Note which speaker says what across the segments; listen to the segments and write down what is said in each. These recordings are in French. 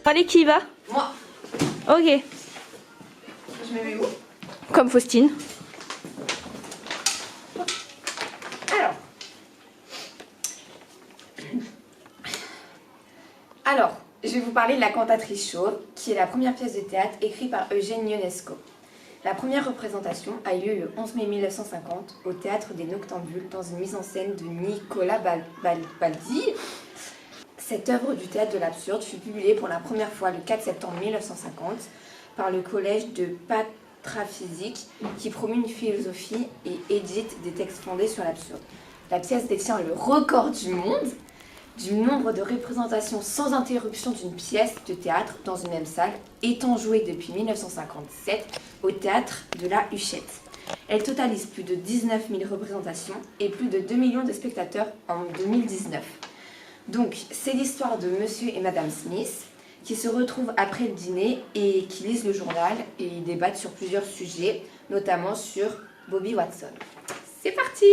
Speaker 1: Allez, qui y va?
Speaker 2: Moi.
Speaker 1: Ok.
Speaker 2: Je me mets où?
Speaker 1: Comme Faustine.
Speaker 2: Alors, je vais vous parler de La Cantatrice chauve, qui est la première pièce de théâtre écrite par Eugène Ionesco. La première représentation a eu lieu le 11 mai 1950 au Théâtre des Noctambules dans une mise en scène de Nicolas Baldi. Cette œuvre du théâtre de l'absurde fut publiée pour la première fois le 4 septembre 1950 par le collège de Pataphysique qui promeut une philosophie et édite des textes fondés sur l'absurde. La pièce détient le record du monde du nombre de représentations sans interruption d'une pièce de théâtre dans une même salle, étant jouée depuis 1957 au théâtre de la Huchette. Elle totalise plus de 19 000 représentations et plus de 2 millions de spectateurs en 2019. Donc, c'est l'histoire de Monsieur et Madame Smith qui se retrouvent après le dîner et qui lisent le journal et ils débattent sur plusieurs sujets, notamment sur Bobby Watson. C'est parti!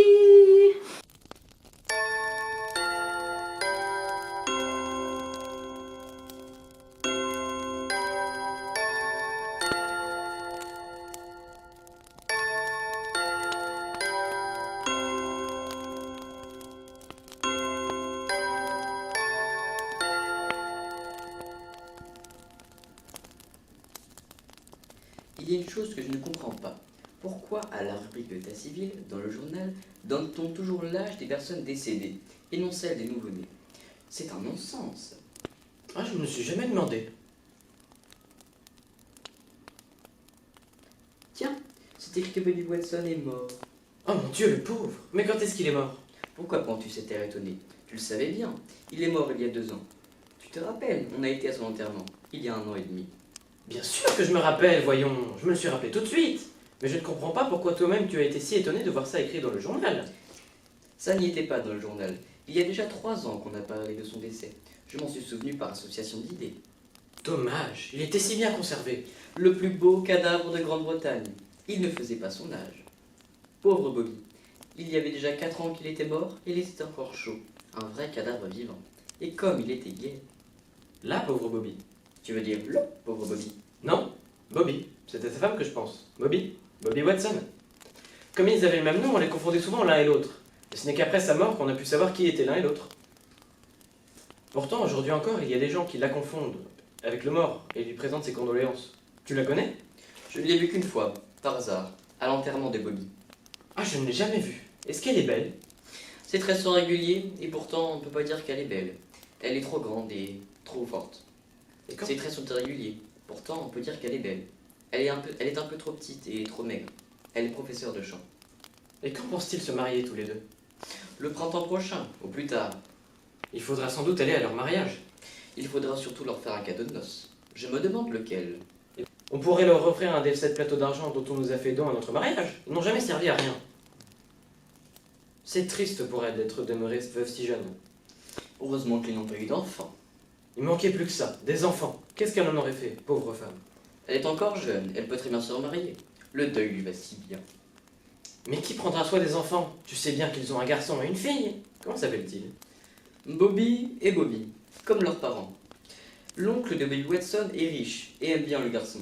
Speaker 3: Il y a une chose que je ne comprends pas. Pourquoi, à la rubrique d'état civil, dans le journal, donne-t-on toujours l'âge des personnes décédées, et non celle des nouveau-nés? C'est un non-sens.
Speaker 4: Ah, je me suis jamais demandé.
Speaker 3: Tiens, c'est écrit que Bobby Watson est mort.
Speaker 4: Oh mon Dieu, le pauvre! Mais quand est-ce qu'il est mort?
Speaker 3: Pourquoi prends-tu cet air étonné? Tu le savais bien, il est mort il y a 2 ans. Tu te rappelles, on a été à son enterrement, il y a 1 an et demi.
Speaker 4: Bien sûr que je me rappelle, voyons. Je me le suis rappelé tout de suite. Mais je ne comprends pas pourquoi toi-même tu as été si étonné de voir ça écrit dans le journal.
Speaker 3: Ça n'y était pas dans le journal. Il y a déjà 3 ans qu'on a parlé de son décès. Je m'en suis souvenu par association d'idées.
Speaker 4: Dommage, il était si bien conservé.
Speaker 3: Le plus beau cadavre de Grande-Bretagne. Il ne faisait pas son âge. Pauvre Bobby. Il y avait déjà 4 ans qu'il était mort et il était encore chaud. Un vrai cadavre vivant. Et comme il était gai.
Speaker 4: Là, pauvre Bobby.
Speaker 3: Tu veux dire le pauvre Bobby?
Speaker 4: Non, Bobby. C'était sa femme que je pense. Bobby Watson. Comme ils avaient le même nom, on les confondait souvent l'un et l'autre. Et ce n'est qu'après sa mort qu'on a pu savoir qui était l'un et l'autre. Pourtant, aujourd'hui encore, il y a des gens qui la confondent avec le mort et lui présentent ses condoléances. Tu la connais?
Speaker 3: Je ne l'ai vue qu'une fois, par hasard, à l'enterrement de Bobby.
Speaker 4: Ah, je ne l'ai jamais vue. Est-ce qu'elle est belle?
Speaker 3: Ses traits sont réguliers et pourtant on ne peut pas dire qu'elle est belle. Elle est trop grande et trop forte.
Speaker 4: Et quand...
Speaker 3: Ses traits sont irréguliers. Pourtant, on peut dire qu'elle est belle. Elle est un peu trop petite et trop maigre. Elle est professeure de chant.
Speaker 4: Et quand pensent-ils se marier tous les deux?
Speaker 3: Le printemps prochain, au plus tard.
Speaker 4: Il faudra sans doute aller à leur mariage.
Speaker 3: Il faudra surtout leur faire un cadeau de noces. Je me demande lequel.
Speaker 4: On pourrait leur offrir un des 7 plateaux d'argent dont on nous a fait don à notre mariage. Ils n'ont jamais servi à rien. C'est triste pour elle d'être demeurée veuve si jeune.
Speaker 3: Heureusement qu'ils n'ont pas eu d'enfants.
Speaker 4: Il manquait plus que ça, des enfants. Qu'est-ce qu'elle en aurait fait, pauvre femme?
Speaker 3: Elle est encore jeune, elle peut très bien se remarier. Le deuil lui va si bien.
Speaker 4: Mais qui prendra soin des enfants? Tu sais bien qu'ils ont un garçon et une fille. Comment s'appelle-t-il?
Speaker 3: Bobby et Bobby, comme leurs parents. L'oncle de Bobby Watson est riche et aime bien le garçon.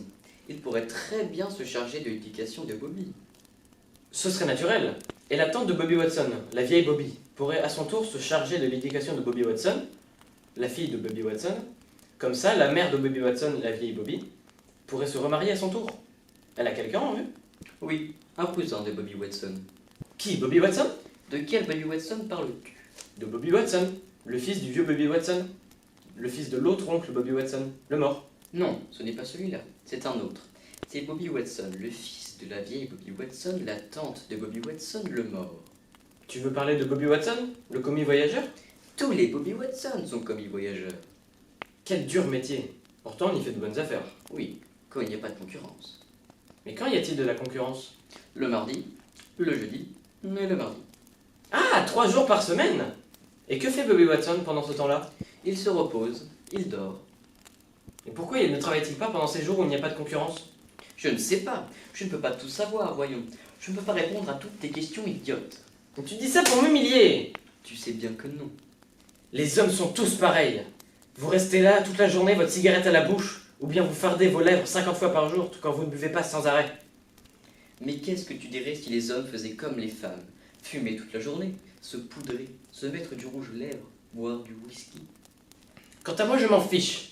Speaker 3: Il pourrait très bien se charger de l'éducation de Bobby.
Speaker 4: Ce serait naturel. Et la tante de Bobby Watson, la vieille Bobby, pourrait à son tour se charger de l'éducation de Bobby Watson, la fille de Bobby Watson. Comme ça, la mère de Bobby Watson, la vieille Bobby, pourrait se remarier à son tour. Elle a quelqu'un en vue?
Speaker 3: Oui, un cousin de Bobby Watson.
Speaker 4: Qui, Bobby Watson?
Speaker 3: De quel Bobby Watson parles-tu?
Speaker 4: De Bobby Watson, le fils du vieux Bobby Watson. Le fils de l'autre oncle Bobby Watson, le mort.
Speaker 3: Non, ce n'est pas celui-là, c'est un autre. C'est Bobby Watson, le fils de la vieille Bobby Watson, la tante de Bobby Watson, le mort.
Speaker 4: Tu veux parler de Bobby Watson, le commis voyageur?
Speaker 3: Tous les Bobby Watson sont commis voyageurs.
Speaker 4: Quel dur métier. Pourtant, on y fait de bonnes affaires.
Speaker 3: Oui, quand il n'y a pas de concurrence.
Speaker 4: Mais quand y a-t-il de la concurrence?
Speaker 3: Le mardi, le jeudi et le mardi.
Speaker 4: Ah, 3 jours par semaine! Et que fait Bobby Watson pendant ce temps-là?
Speaker 3: Il se repose, il dort.
Speaker 4: Et pourquoi il ne travaille-t-il pas pendant ces jours où il n'y a pas de concurrence?
Speaker 3: Je ne sais pas, je ne peux pas tout savoir, voyons. Je ne peux pas répondre à toutes tes questions idiotes.
Speaker 4: Donc tu dis ça pour m'humilier!
Speaker 3: Tu sais bien que non.
Speaker 4: Les hommes sont tous pareils. Vous restez là toute la journée, votre cigarette à la bouche, ou bien vous fardez vos lèvres 50 fois par jour tout quand vous ne buvez pas sans arrêt.
Speaker 3: Mais qu'est-ce que tu dirais si les hommes faisaient comme les femmes? Fumer toute la journée, se poudrer, se mettre du rouge aux lèvres, boire du whisky.
Speaker 4: Quant à moi, je m'en fiche.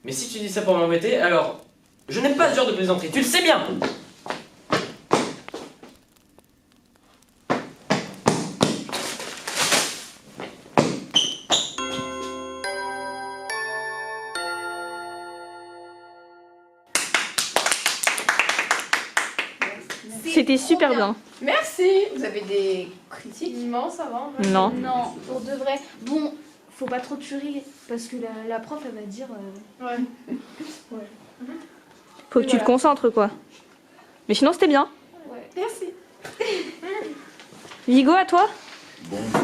Speaker 4: Mais si tu dis ça pour m'embêter, alors... Je n'aime pas ce genre de plaisanterie, tu le sais bien!
Speaker 1: C'était super bien.
Speaker 2: Merci. Vous avez des critiques?
Speaker 5: Non, ça va. en vrai.
Speaker 1: Non.
Speaker 6: Non, pour de vrai. Bon, faut pas trop tuer parce que la prof elle va dire.
Speaker 5: Ouais.
Speaker 1: Faut que tu te concentres, quoi. Mais sinon, c'était bien.
Speaker 2: Merci.
Speaker 1: Vigo, à toi?
Speaker 7: Bon, bah,